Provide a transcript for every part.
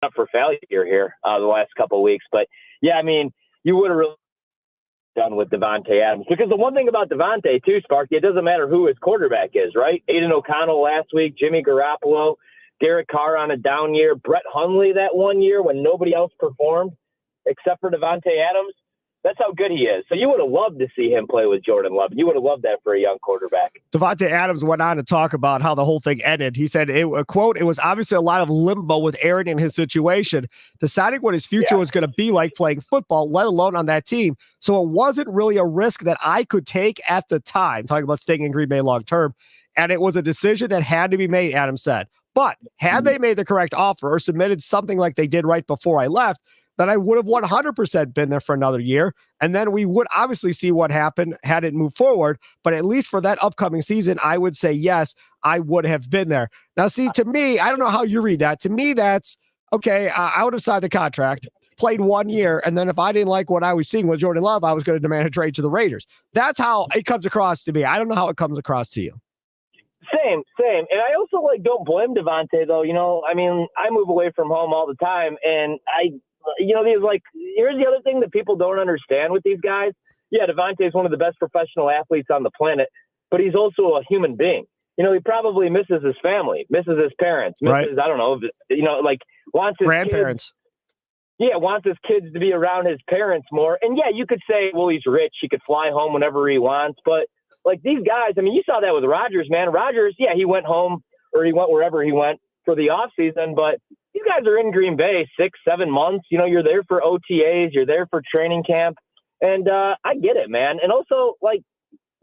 up for failure here the last couple of weeks. But, yeah, I mean, you would have really done with Davante Adams. Because the one thing about Davante, too, Sparky, it doesn't matter who his quarterback is, right? Aiden O'Connell last week, Jimmy Garoppolo, Derek Carr on a down year, Brett Hundley that one year when nobody else performed except for Davante Adams. That's how good he is. So you would have loved to see him play with Jordan Love. You would have loved that for a young quarterback. Davante Adams went on to talk about how the whole thing ended. He said, quote, "It was obviously a lot of limbo with Aaron in his situation, deciding what his future was going to be like playing football, let alone on that team. So it wasn't really a risk that I could take at the time," talking about staying in Green Bay long term. "And it was a decision that had to be made," Adams said. "But had they made the correct offer or submitted something like they did right before I left, then I would have 100% been there for another year. And then we would obviously see what happened had it moved forward. But at least for that upcoming season, I would say, yes, I would have been there." Now, see, to me, I don't know how you read that. To me, that's, okay, I would have signed the contract, played 1 year, and then if I didn't like what I was seeing with Jordan Love, I was going to demand a trade to the Raiders. That's how it comes across to me. I don't know how it comes across to you. Same. And I also, don't blame Davante, though. I mean, I move away from home all the time, and here's the other thing that people don't understand with these guys. Yeah, Davante is one of the best professional athletes on the planet, but he's also a human being. He probably misses his family, misses his parents, misses, I don't know, wants his grandparents. Wants his kids to be around his parents more. And yeah, you could say, well, he's rich. He could fly home whenever he wants. But these guys, I mean, you saw that with Rodgers, man. Rodgers, yeah, he went home or he went wherever he went for the offseason, but these guys are in Green Bay 6-7 months. You're there for OTAs, you're there for training camp. And I get it, man. And also,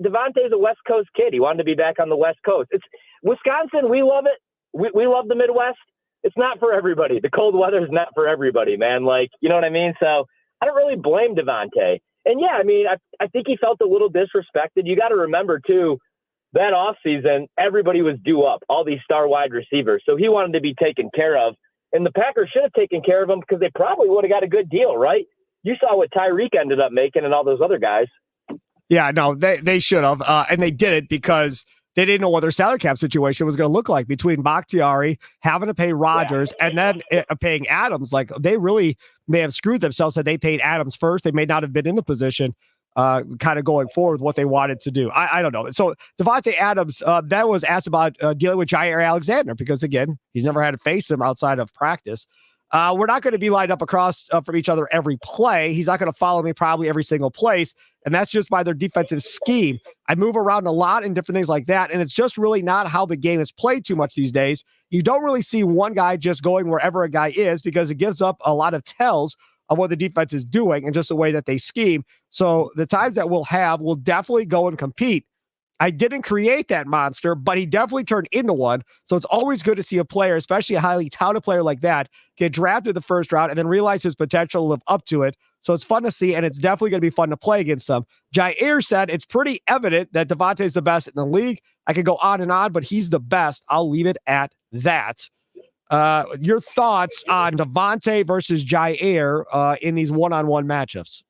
Davante's a West Coast kid. He wanted to be back on the West Coast. It's Wisconsin. We love it. We love the Midwest. It's not for everybody. The cold weather is not for everybody, man. You know what I mean? So I don't really blame Davante. And yeah, I mean, I think he felt a little disrespected. You got to remember too, that offseason, everybody was due up, all these star wide receivers. So he wanted to be taken care of. And the Packers should have taken care of him because they probably would have got a good deal, right? You saw what Tyreek ended up making and all those other guys. Yeah, no, they should have. And they did it because they didn't know what their salary cap situation was going to look like between Bakhtiari, having to pay Rodgers, and then paying Adams. They really may have screwed themselves had they paid Adams first. They may not have been in the position kind of going forward with what they wanted to do. I don't know. So Davante Adams, that was asked about dealing with Jair Alexander because, again, he's never had to face him outside of practice. We're not going to be lined up across from each other every play. He's not going to follow me probably every single place, and that's just by their defensive scheme. I move around a lot and different things like that, and it's just really not how the game is played too much these days. You don't really see one guy just going wherever a guy is because it gives up a lot of tells on what the defense is doing and just the way that they scheme. So the times that we'll definitely go and compete. I didn't create that monster, but he definitely turned into one. So it's always good to see a player, especially a highly touted player like that, get drafted the first round and then realize his potential, live up to it. So it's fun to see, and it's definitely going to be fun to play against them. Jair said it's pretty evident that Davante is the best in the league. I could go on and on, but he's the best. I'll leave it at that. Your thoughts on Davante versus Jair in these one-on-one matchups?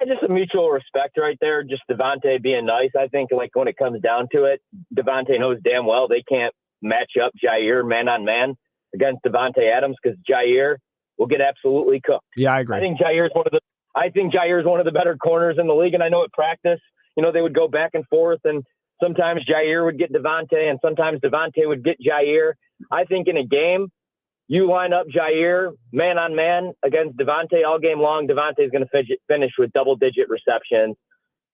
Just a mutual respect right there. Just Davante being nice. I think when it comes down to it, Davante knows damn well they can't match up Jair man on man against Davante Adams because Jair will get absolutely cooked. Yeah, I agree. I think Jair is one of the better corners in the league, and I know at practice, they would go back and forth, and sometimes Jair would get Davante, and sometimes Davante would get Jair. I think in a game, you line up Jair man on man against Davante all game long. Davante is going to finish with double-digit receptions,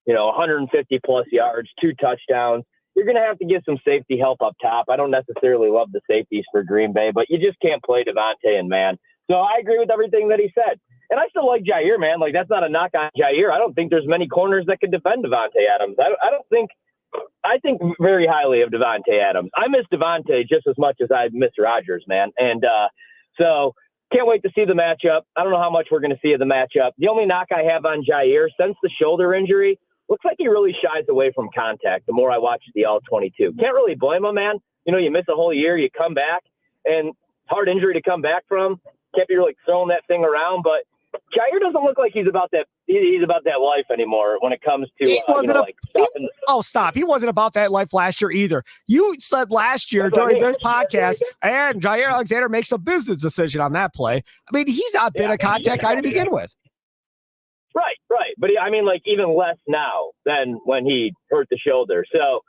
150 plus yards, 2 touchdowns. You're going to have to get some safety help up top. I don't necessarily love the safeties for Green Bay, but you just can't play Davante and man. So I agree with everything that he said. And I still like Jair, man. That's not a knock on Jair. I don't think there's many corners that can defend Davante Adams. I think very highly of Davante Adams. I miss Davante just as much as I miss Rodgers, man. And so can't wait to see the matchup. I don't know how much we're going to see of the matchup. The only knock I have on Jair, since the shoulder injury, looks like he really shies away from contact the more I watch the All-22. Can't really blame him, man. You miss a whole year, you come back, and hard injury to come back from. Can't be really throwing that thing around, but Jair doesn't look like he's about that. He's about that life anymore when it comes to stopping. Stop! He wasn't about that life last year either. You said last year during this podcast, and Jair Alexander makes a business decision on that play. I mean, he's not been a contact guy to begin with. Right. But even less now than when he hurt the shoulder. So,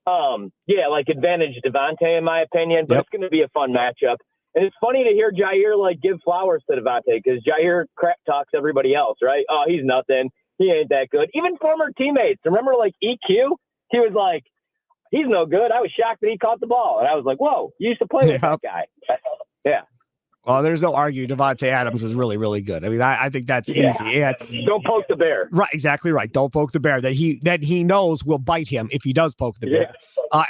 advantage Davante in my opinion. But It's going to be a fun matchup. And it's funny to hear Jair give flowers to Davante because Jair crap talks everybody else, right? Oh, he's nothing. He ain't that good. Even former teammates. Remember EQ? He was like, he's no good. I was shocked that he caught the ball. And I was like, whoa, you used to play with that guy. Yeah. Well, there's no arguing. Davante Adams is really, really good. I mean, I think that's easy. And don't poke the bear. Right, exactly right. Don't poke the bear that he knows will bite him if he does poke the bear.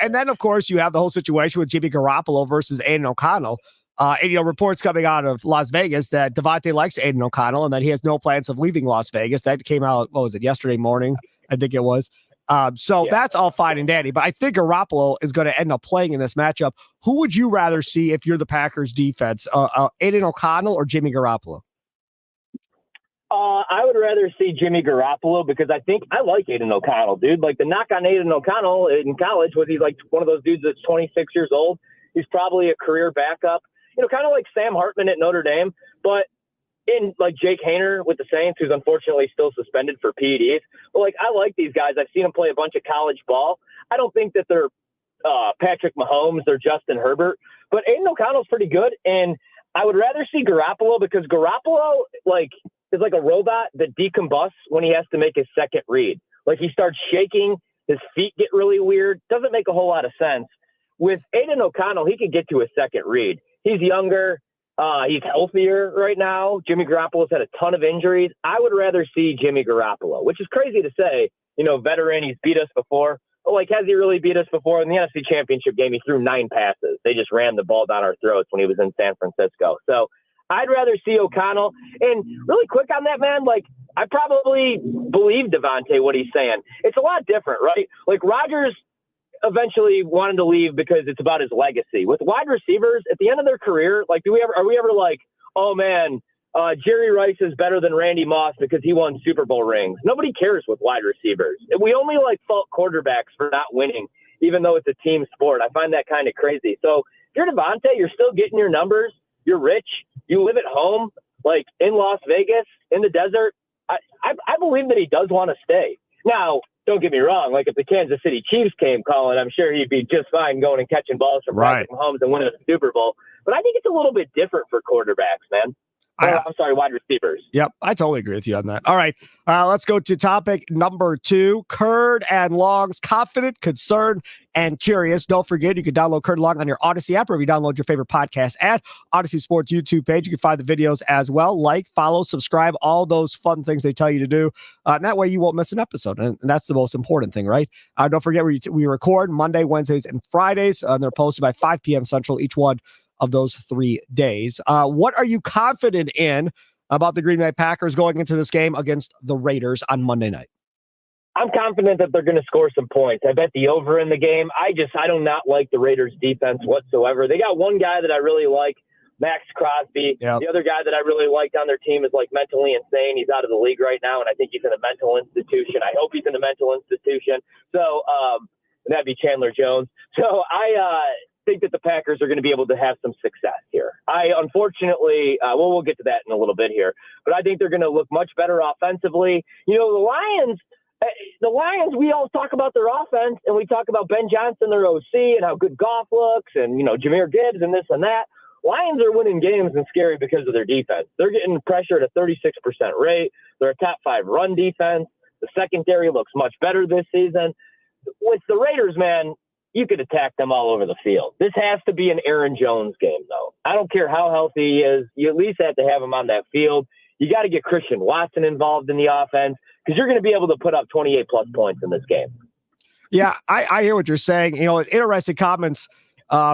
And then, of course, you have the whole situation with Jimmy Garoppolo versus Aiden O'Connell. Reports coming out of Las Vegas that Davante likes Aiden O'Connell and that he has no plans of leaving Las Vegas. That came out, yesterday morning? I think it was. That's all fine and dandy. But I think Garoppolo is going to end up playing in this matchup. Who would you rather see if you're the Packers defense, Aiden O'Connell or Jimmy Garoppolo? I would rather see Jimmy Garoppolo because I like Aiden O'Connell, dude. Like the knock on Aiden O'Connell in college was he's like one of those dudes that's 26 years old. He's probably a career backup, kind of like Sam Hartman at Notre Dame, but in Jake Haener with the Saints, who's unfortunately still suspended for PEDs. But I like these guys. I've seen them play a bunch of college ball. I don't think that they're Patrick Mahomes or Justin Herbert, but Aiden O'Connell's pretty good. And I would rather see Garoppolo because Garoppolo is like a robot that decombusts when he has to make his second read. He starts shaking, his feet get really weird. Doesn't make a whole lot of sense. With Aiden O'Connell, he could get to a second read. He's younger. He's healthier right now. Jimmy Garoppolo's had a ton of injuries. I would rather see Jimmy Garoppolo, which is crazy to say. Veteran, he's beat us before. But has he really beat us before? In the NFC Championship game, he threw 9 passes. They just ran the ball down our throats when he was in San Francisco. So I'd rather see O'Connell. And really quick on that, man, I probably believe Davante what he's saying. It's a lot different, right? Rodgers eventually wanted to leave because it's about his legacy. With wide receivers, at the end of their career, are we ever oh man, Jerry Rice is better than Randy Moss because he won Super Bowl rings? Nobody cares with wide receivers. We only fault quarterbacks for not winning, even though it's a team sport. I find that kind of crazy. So if you're Davante, you're still getting your numbers. You're rich. You live at home, in Las Vegas, in the desert. I believe that he does want to stay. Now, don't get me wrong. If the Kansas City Chiefs came calling, I'm sure he'd be just fine going and catching balls from Patrick Mahomes and winning a Super Bowl. But I think it's a little bit different for quarterbacks, man. I'm sorry, wide receivers. Yep, I totally agree with you on that. All right, let's go to topic number 2. Curd and Long's Confident, Concerned, and Curious. Don't forget, you can download Curd and Long on your Odyssey app, or if you download your favorite podcast at Odyssey Sports YouTube page, you can find the videos as well. Follow, subscribe, all those fun things they tell you to do. And that way you won't miss an episode, and that's the most important thing, right? Don't forget, we record Monday, Wednesdays, and Fridays, and they're posted by 5 p.m. Central each one of those 3 days. What are you confident in about the Green Bay Packers going into this game against the Raiders on Monday night? I'm confident that they're going to score some points. I bet the over in the game. I do not like the Raiders defense whatsoever. They got one guy that I really like, Max Crosby. Yep. The other guy that I really liked on their team is mentally insane. He's out of the league right now, and I think he's in a mental institution. I hope he's in a mental institution. So that'd be Chandler Jones. So I think that the Packers are going to be able to have some success here. Unfortunately, we'll get to that in a little bit here, but I think they're going to look much better offensively. The Lions, we all talk about their offense, and we talk about Ben Johnson, their OC, and how good Goff looks, and, Jahmyr Gibbs and this and that. Lions are winning games and scary because of their defense. They're getting pressure at a 36% rate. They're a top 5 run defense. The secondary looks much better this season. With the Raiders, man, you could attack them all over the field. This has to be an Aaron Jones game, though. I don't care how healthy he is. You at least have to have him on that field. You got to get Christian Watson involved in the offense because you're going to be able to put up 28-plus points in this game. Yeah, I hear what you're saying. Interesting comments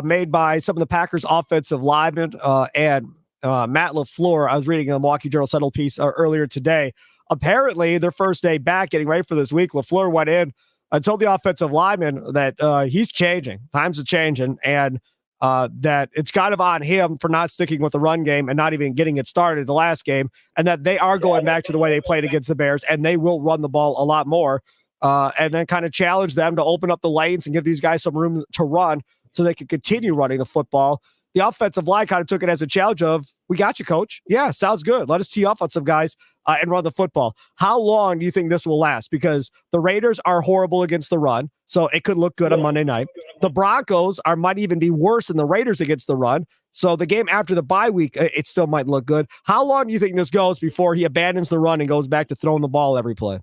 made by some of the Packers offensive linemen and Matt LaFleur. I was reading a Milwaukee Journal Sentinel piece earlier today. Apparently, their first day back, getting ready for this week, LaFleur went in and told the offensive lineman that he's changing. Times are changing, and that it's kind of on him for not sticking with the run game and not even getting it started the last game, and that they are going back to the way they played against the Bears, and they will run the ball a lot more, and then kind of challenge them to open up the lanes and give these guys some room to run so they can continue running the football. The offensive line kind of took it as a challenge of, we got you, coach. Yeah, sounds good. Let us tee off on some guys and run the football. How long do you think this will last? Because the Raiders are horrible against the run, so it could look good on Monday night. The Broncos might even be worse than the Raiders against the run, so the game after the bye week, it still might look good. How long do you think this goes before he abandons the run and goes back to throwing the ball every play?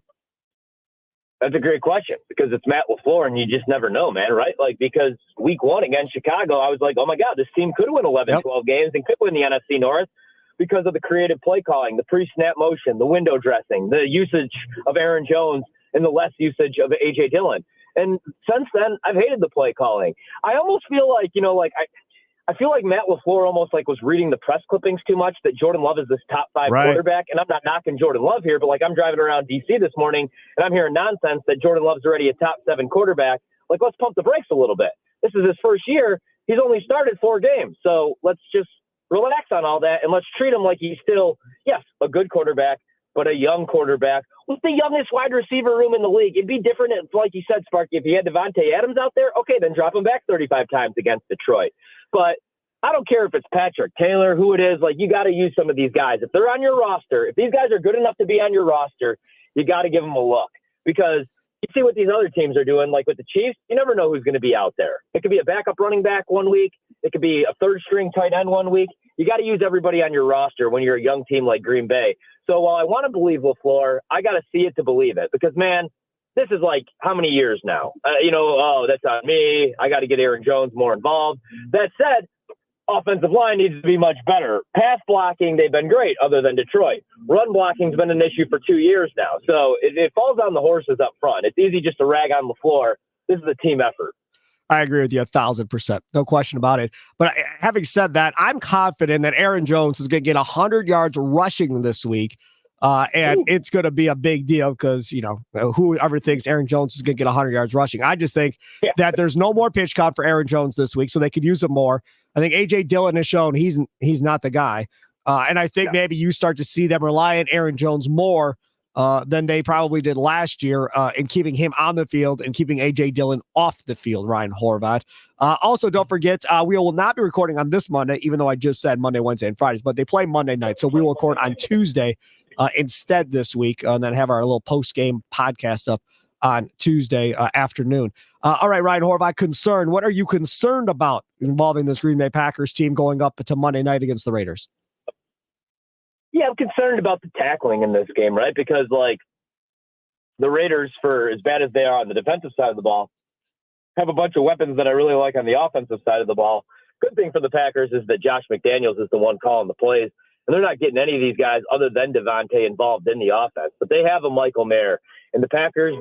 That's a great question because it's Matt LaFleur and you just never know, man, right? Like, because week 1 against Chicago, I was like, oh my God, this team could win 11, 12 games and could win the NFC North because of the creative play calling, the pre-snap motion, the window dressing, the usage of Aaron Jones and the less usage of A.J. Dillon. And since then, I've hated the play calling. I almost feel like, I feel like Matt LaFleur almost like was reading the press clippings too much, that Jordan Love is this top 5 quarterback. And I'm not knocking Jordan Love here, but like I'm driving around DC this morning and I'm hearing nonsense that Jordan Love's already a top 7 quarterback. Like, let's pump the brakes a little bit. This is his first year. He's only started 4 games. So let's just relax on all that and let's treat him like he's still, yes, a good quarterback, but a young quarterback with the youngest wide receiver room in the league. It'd be different if, like you said, Sparky, if you had Davante Adams out there, okay, then drop him back 35 times against Detroit. But I don't care if it's Patrick Taylor, who it is. Like, you got to use some of these guys. If they're on your roster, if these guys are good enough to be on your roster, you got to give them a look. Because you see what these other teams are doing, like with the Chiefs, you never know who's going to be out there. It could be a backup running back one week. It could be a third-string tight end one week. You got to use everybody on your roster when you're a young team like Green Bay. So while I want to believe LaFleur, I got to see it to believe it. Because, man, this is like how many years now? That's on me. I got to get Aaron Jones more involved. That said, offensive line needs to be much better. Pass blocking, they've been great other than Detroit. Run blocking's been an issue for 2 years now. So it falls on the horses up front. It's easy just to rag on LaFleur. This is a team effort. I agree with you 1,000%. No question about it. But having said that, I'm confident that Aaron Jones is going to get 100 yards rushing this week. And it's going to be a big deal because, whoever thinks Aaron Jones is going to get 100 yards rushing. I just think that there's no more pitch count for Aaron Jones this week, so they could use him more. I think A.J. Dillon has shown he's not the guy. And I think maybe you start to see them rely on Aaron Jones more than they probably did last year in keeping him on the field and keeping A.J. Dillon off the field, Ryan Horvat. Also, don't forget, we will not be recording on this Monday, even though I just said Monday, Wednesday, and Fridays, but they play Monday night. So we will record on Tuesday instead this week and then have our little post-game podcast up on Tuesday afternoon. All right, Ryan Horvat, what are you concerned about involving this Green Bay Packers team going up to Monday night against the Raiders? Yeah, I'm concerned about the tackling in this game, right? Because, like, the Raiders, for as bad as they are on the defensive side of the ball, have a bunch of weapons that I really like on the offensive side of the ball. Good thing for the Packers is that Josh McDaniels is the one calling the plays, and they're not getting any of these guys other than Davante involved in the offense. But they have a Michael Mayer, and the Packers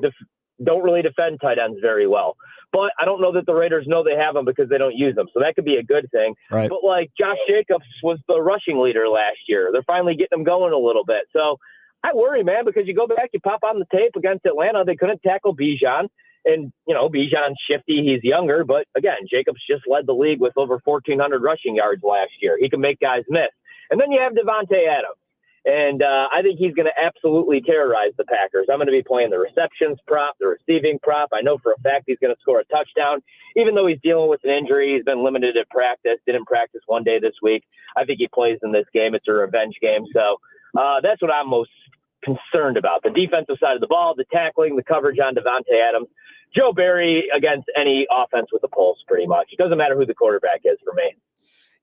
don't really defend tight ends very well. But I don't know that the Raiders know they have them because they don't use them. So that could be a good thing. Right. But, like, Josh Jacobs was the rushing leader last year. They're finally getting him going a little bit. So I worry, man, because you go back, you pop on the tape against Atlanta, they couldn't tackle Bijan. And, Bijan's shifty. He's younger. But, again, Jacobs just led the league with over 1,400 rushing yards last year. He can make guys miss. And then you have Davante Adams. And I think he's going to absolutely terrorize the Packers. I'm going to be playing the receptions prop, the receiving prop. I know for a fact he's going to score a touchdown. Even though he's dealing with an injury, he's been limited at practice, didn't practice one day this week. I think he plays in this game. It's a revenge game. So that's what I'm most concerned about. The defensive side of the ball, the tackling, the coverage on Davante Adams. Joe Barry against any offense with a pulse, pretty much. It doesn't matter who the quarterback is for me.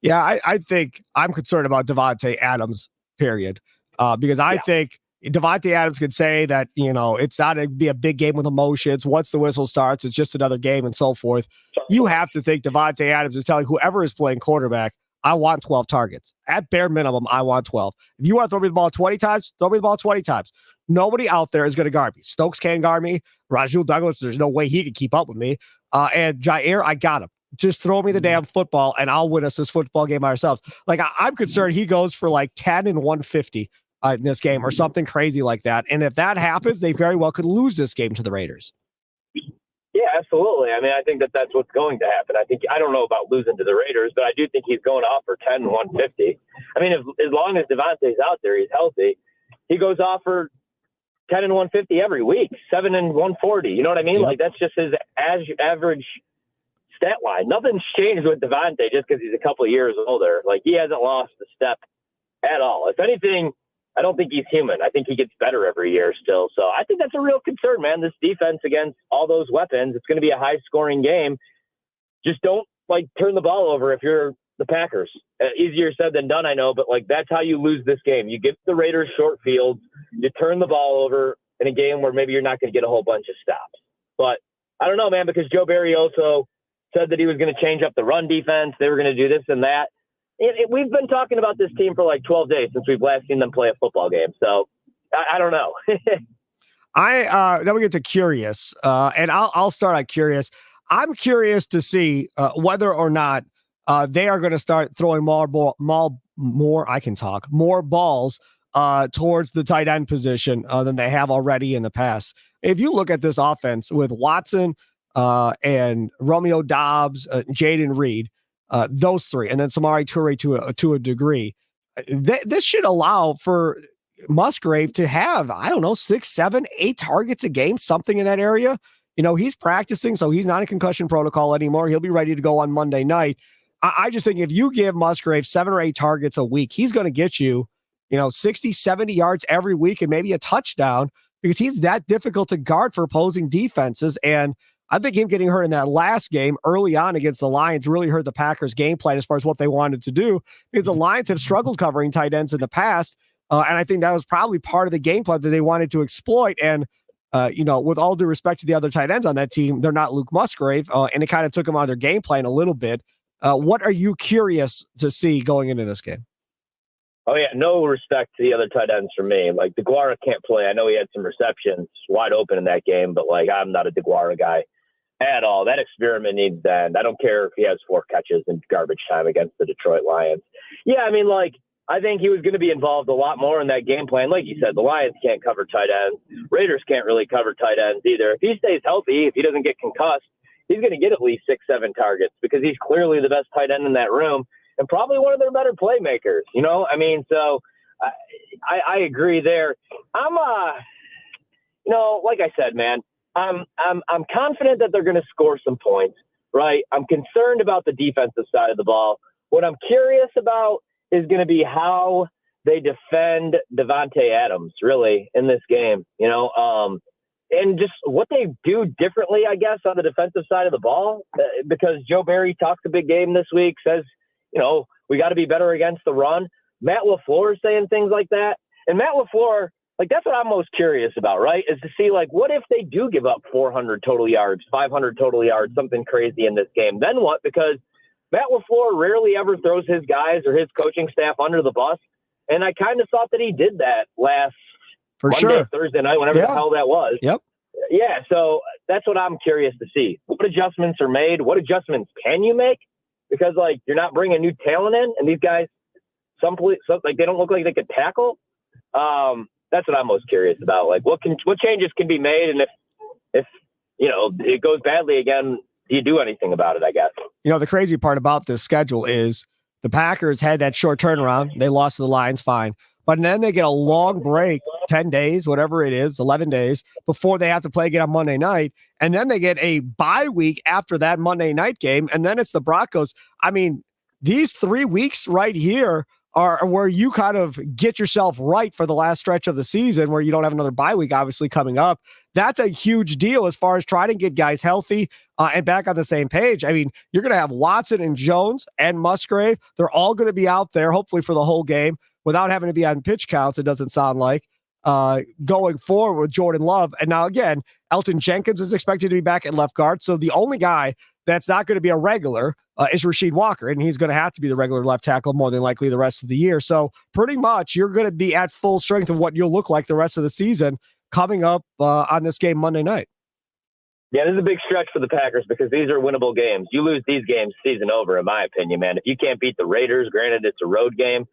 Yeah, I think I'm concerned about Davante Adams, period. Because I think Davante Adams could say that, it's not going to be a big game with emotions. Once the whistle starts, it's just another game and so forth. You have to think Davante Adams is telling whoever is playing quarterback, I want 12 targets. At bare minimum, I want 12. If you want to throw me the ball 20 times, throw me the ball 20 times. Nobody out there is going to guard me. Stokes can't guard me. Rajul Douglas, there's no way he can keep up with me. And Jair, I got him. Just throw me the damn football and I'll win us this football game ourselves. Like, I'm concerned he goes for like 10 and 150 in this game or something crazy like that. And if that happens, they very well could lose this game to the Raiders. Yeah, absolutely. I mean, I think that that's what's going to happen. I don't know about losing to the Raiders, but I do think he's going off for 10 and 150. I mean, as long as Davante's out there, he's healthy. He goes off for 10 and 150 every week, 7 and 140. You know what I mean? Yep. Like, that's just his average stat line. Nothing's changed with Davante just because he's a couple of years older. Like, he hasn't lost a step at all. If anything, I don't think he's human. I think he gets better every year still. So I think that's a real concern, man. This defense against all those weapons, it's going to be a high-scoring game. Just don't, turn the ball over if you're the Packers. Easier said than done, I know, but, that's how you lose this game. You give the Raiders short fields. You turn the ball over in a game where maybe you're not going to get a whole bunch of stops. But I don't know, man, because Joe Barry also said that he was going to change up the run defense. They were going to do this and that. We've been talking about this team for 12 days since we've last seen them play a football game. So I don't know. Then we get to curious, and I'll start at curious. I'm curious to see whether or not they are going to start throwing more balls towards the tight end position than they have already in the past. If you look at this offense with Watson and Romeo Doubs, Jaden Reed, those three, and then Samori Toure to a degree, this should allow for Musgrave to have, 6, 7, 8 targets a game, something in that area. He's practicing, so he's not in concussion protocol anymore. He'll be ready to go on Monday night. I just think if you give Musgrave 7 or 8 targets a week, he's going to get you, 60, 70 yards every week and maybe a touchdown, because he's that difficult to guard for opposing defenses. And I think him getting hurt in that last game early on against the Lions really hurt the Packers' game plan as far as what they wanted to do, because the Lions have struggled covering tight ends in the past. And I think that was probably part of the game plan that they wanted to exploit. And with all due respect to the other tight ends on that team, they're not Luke Musgrave, and it kind of took them out of their game plan a little bit. What are you curious to see going into this game? Oh, yeah, no respect to the other tight ends for me. DeGuara can't play. I know he had some receptions wide open in that game, but, I'm not a DeGuara guy at all. That experiment needs to end. I don't care if he has 4 catches in garbage time against the Detroit Lions. Yeah, I mean, I think he was going to be involved a lot more in that game plan. Like you said, the Lions can't cover tight ends. Raiders can't really cover tight ends either. If he stays healthy, if he doesn't get concussed, he's going to get at least 6, 7 targets, because he's clearly the best tight end in that room and probably one of their better playmakers. So I agree there. I'm, like I said, man, I'm confident that they're going to score some points, right? I'm concerned about the defensive side of the ball. What I'm curious about is going to be how they defend Davante Adams, really, in this game, and just what they do differently, I guess, on the defensive side of the ball, because Joe Barry talks a big game this week, says, we got to be better against the run. Matt LaFleur is saying things like that. And Matt LaFleur, that's what I'm most curious about, right, is to see, what if they do give up 400 total yards, 500 total yards, something crazy in this game? Then what? Because Matt LaFleur rarely ever throws his guys or his coaching staff under the bus. And I kind of thought that he did that last Thursday night, whenever the hell that was. Yep. Yeah, so that's what I'm curious to see. What adjustments are made? What adjustments can you make? Because, you're not bringing new talent in, and these guys, they don't look like they could tackle. That's what I'm most curious about. What changes can be made, and if it goes badly again, do you do anything about it, I guess? The crazy part about this schedule is the Packers had that short turnaround. They lost to the Lions, fine. But then they get a long break, 10 days, whatever it is, 11 days, before they have to play again on Monday night. And then they get a bye week after that Monday night game. And then it's the Broncos. I mean, these 3 weeks right here are where you kind of get yourself right for the last stretch of the season, where you don't have another bye week, obviously, coming up. That's a huge deal as far as trying to get guys healthy and back on the same page. I mean, you're going to have Watson and Jones and Musgrave. They're all going to be out there, hopefully, for the whole game without having to be on pitch counts, it doesn't sound like, going forward with Jordan Love. And now, again, Elton Jenkins is expected to be back at left guard. So the only guy that's not going to be a regular is Rasheed Walker, and he's going to have to be the regular left tackle more than likely the rest of the year. So pretty much you're going to be at full strength of what you'll look like the rest of the season coming up on this game Monday night. Yeah, this is a big stretch for the Packers because these are winnable games. You lose these games, season over, in my opinion, man. If you can't beat the Raiders, granted it's a road game,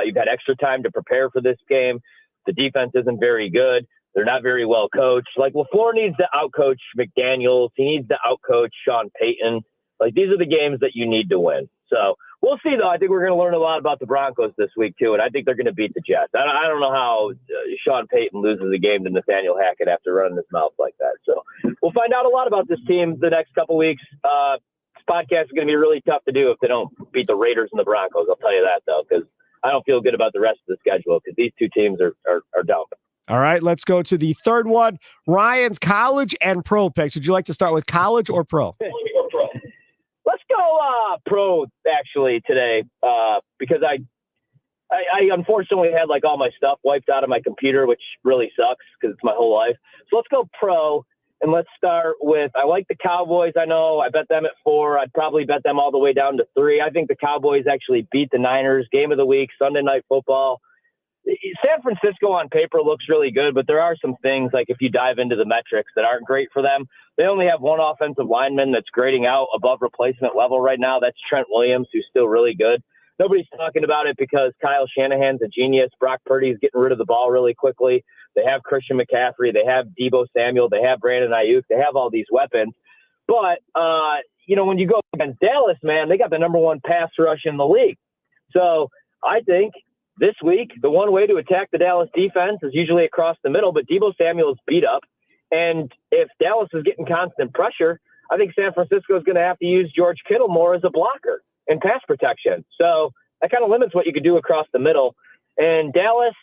you've had extra time to prepare for this game. The defense isn't very good. They're not very well coached. Like, LaFleur needs to outcoach McDaniels. He needs to outcoach Sean Payton. Like, these are the games that you need to win. So we'll see, though. I think we're going to learn a lot about the Broncos this week, too, and I think they're going to beat the Jets. I don't know how Sean Payton loses a game to Nathaniel Hackett after running his mouth like that. So we'll find out a lot about this team the next couple weeks. This podcast is going to be really tough to do if they don't beat the Raiders and the Broncos. I'll tell you that, though, because I don't feel good about the rest of the schedule because these two teams are down. All right, let's go to the third one. Ryan's college and pro picks. Would you like to start with college or pro? Let's go pro, actually, today, because I unfortunately had, like, all my stuff wiped out of my computer, which really sucks because it's my whole life. So let's go pro, and let's start with, I like the Cowboys. I know I bet them at 4. I'd probably bet them all the way down to 3. I think the Cowboys actually beat the Niners. Game of the week, Sunday Night Football. San Francisco on paper looks really good, but there are some things, like if you dive into the metrics, that aren't great for them. They only have one offensive lineman that's grading out above replacement level right now. That's Trent Williams, who's still really good. Nobody's talking about it because Kyle Shanahan's a genius. Brock Purdy's getting rid of the ball really quickly. They have Christian McCaffrey. They have Deebo Samuel. They have Brandon Ayuk. They have all these weapons. But, when you go against Dallas, man, they got the number 1 pass rush in the league. So I think this week, the one way to attack the Dallas defense is usually across the middle, but Deebo Samuel is beat up. And if Dallas is getting constant pressure, I think San Francisco is going to have to use George Kittle more as a blocker in pass protection. So that kind of limits what you could do across the middle. And Dallas,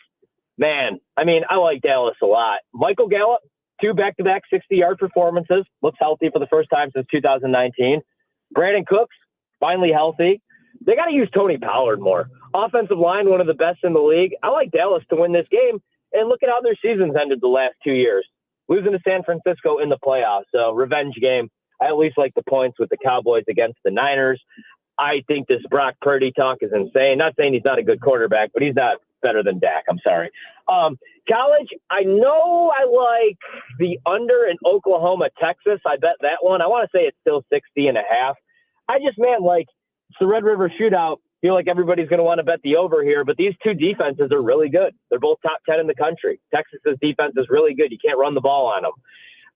man, I like Dallas a lot. Michael Gallup, 2 back-to-back 60-yard performances, looks healthy for the first time since 2019. Brandon Cooks, finally healthy. They got to use Tony Pollard more. Offensive line, one of the best in the league. I like Dallas to win this game. And look at how their seasons ended the last 2 years. Losing to San Francisco in the playoffs. So revenge game. I at least like the points with the Cowboys against the Niners. I think this Brock Purdy talk is insane. Not saying he's not a good quarterback, but he's not better than Dak. I'm sorry. College, I know I like the under in Oklahoma, Texas. I bet that one. I want to say it's still 60.5. I just, it's the Red River Shootout. Feel like everybody's going to want to bet the over here, but these two defenses are really good. They're both top 10 in the country. Texas's defense is really good. You can't run the ball on them.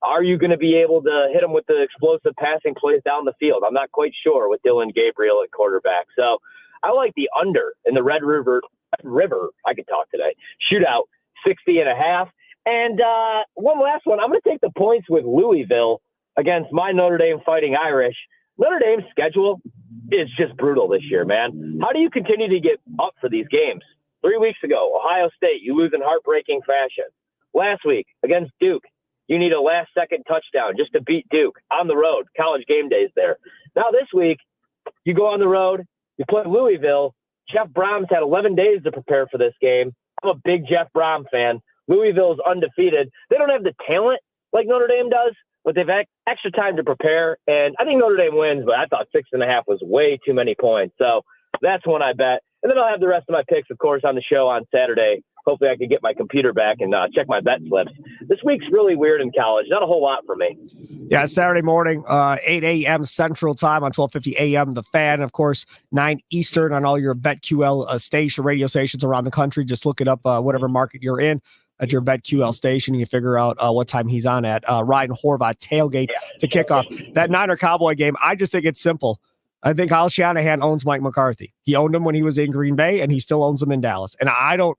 Are you going to be able to hit them with the explosive passing plays down the field? I'm not quite sure with Dylan Gabriel at quarterback. So I like the under in the Red River, I could talk today, shootout, 60.5. And one last one. I'm going to take the points with Louisville against my Notre Dame Fighting Irish. Notre Dame's schedule is just brutal this year, man. How do you continue to get up for these games? 3 weeks ago, Ohio State, you lose in heartbreaking fashion. Last week, against Duke, you need a last-second touchdown just to beat Duke on the road. College game days there. Now this week, you go on the road, you play Louisville. Jeff Brom's had 11 days to prepare for this game. I'm a big Jeff Brom fan. Louisville is undefeated. They don't have the talent like Notre Dame does, but they've had extra time to prepare. And I think Notre Dame wins, but I thought 6.5 was way too many points. So that's one I bet. And then I'll have the rest of my picks, of course, on the show on Saturday. Hopefully I can get my computer back and check my bet slips. This week's really weird in college. Not a whole lot for me. Yeah, Saturday morning, 8 a.m. Central Time on 12:50 a.m. The Fan, of course, 9 Eastern on all your BetQL radio stations around the country. Just look it up, whatever market you're in, at your BetQL station, and you figure out what time he's on at. Ryan Horvat tailgate to kick off that Niner Cowboy game. I just think it's simple. I think Kyle Shanahan owns Mike McCarthy. He owned him when he was in Green Bay, and he still owns him in Dallas. And I don't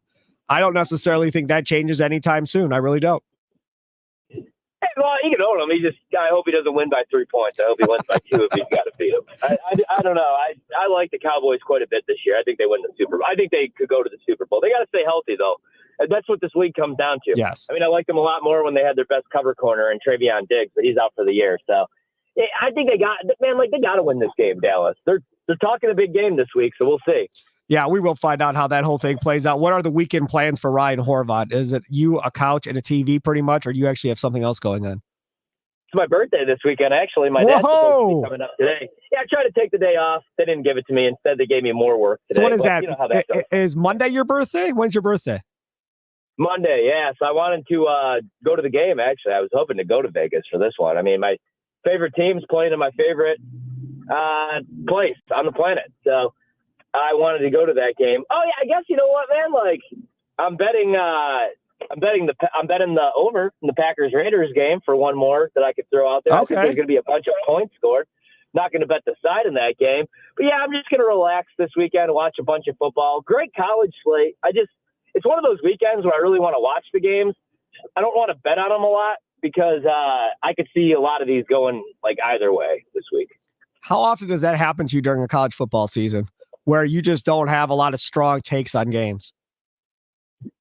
necessarily think that changes anytime soon. I really don't. Well, he can own him. I hope he doesn't win by 3 points. I hope he wins by 2 if he's got to beat him. I don't know. I like the Cowboys quite a bit this year. I think they win the Super Bowl. I think they could go to the Super Bowl. They got to stay healthy, though. And that's what this league comes down to. Yes. I liked them a lot more when they had their best cover corner in Travion Diggs, but he's out for the year. So I think they got to win this game, Dallas. They're talking a big game this week, so we'll see. Yeah, we will find out how that whole thing plays out. What are the weekend plans for Ryan Horvat? Is it you, a couch, and a TV pretty much, or do you actually have something else going on? It's my birthday this weekend, actually. My dad's supposed to be coming up today. Yeah, I tried to take the day off. They didn't give it to me. Instead, they gave me more work today. So what is that? You know how that goes. Is Monday your birthday? When's your birthday? Monday, yeah. So I wanted to go to the game, actually. I was hoping to go to Vegas for this one. My favorite team's playing in my favorite place on the planet. So I wanted to go to that game. Oh, yeah, I guess you know what, man? I'm betting I'm betting the over in the Packers Raiders game for one more that I could throw out there. I think there's going to be a bunch of points scored. Not going to bet the side in that game. But yeah, I'm just going to relax this weekend and watch a bunch of football. Great college slate. It's one of those weekends where I really want to watch the games. I don't want to bet on them a lot because I could see a lot of these going like either way this week. How often does that happen to you during a college football season where you just don't have a lot of strong takes on games?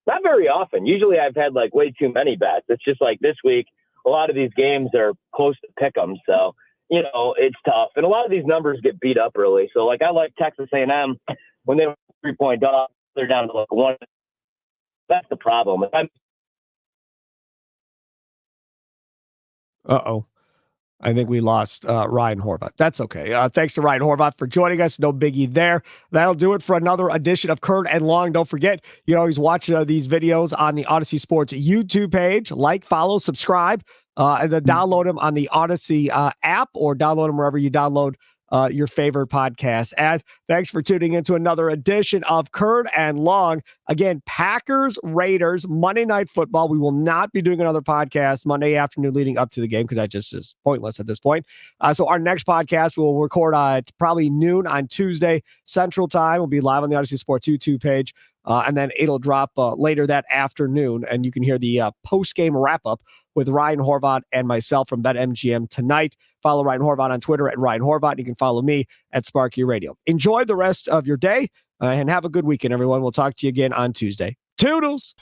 Not very often. Usually I've had like way too many bets. It's just like this week, a lot of these games are close to pick 'em. So, it's tough. And a lot of these numbers get beat up early. So like I like Texas A&M when they were 3-point dogs, they're down to like 1. That's the problem. Uh-oh. I think we lost Ryan Horvat. That's okay. Thanks to Ryan Horvat for joining us. No biggie there. That'll do it for another edition of Curd and Long. Don't forget, you can always watch these videos on the Odyssey Sports YouTube page. Like, follow, subscribe, and then download them on the Odyssey app or download them wherever you download your favorite podcast. And thanks for tuning into another edition of Curd and Long. Again, Packers, Raiders, Monday Night Football. We will not be doing another podcast Monday afternoon leading up to the game because that just is pointless at this point. So our next podcast we'll record at probably noon on Tuesday Central Time. We'll be live on the Odyssey Sports YouTube page. And then it'll drop later that afternoon. And you can hear the post-game wrap-up with Ryan Horvat and myself from BetMGM tonight. Follow Ryan Horvat on Twitter at Ryan Horvat. You can follow me at Sparky Radio. Enjoy the rest of your day and have a good weekend, everyone. We'll talk to you again on Tuesday. Toodles!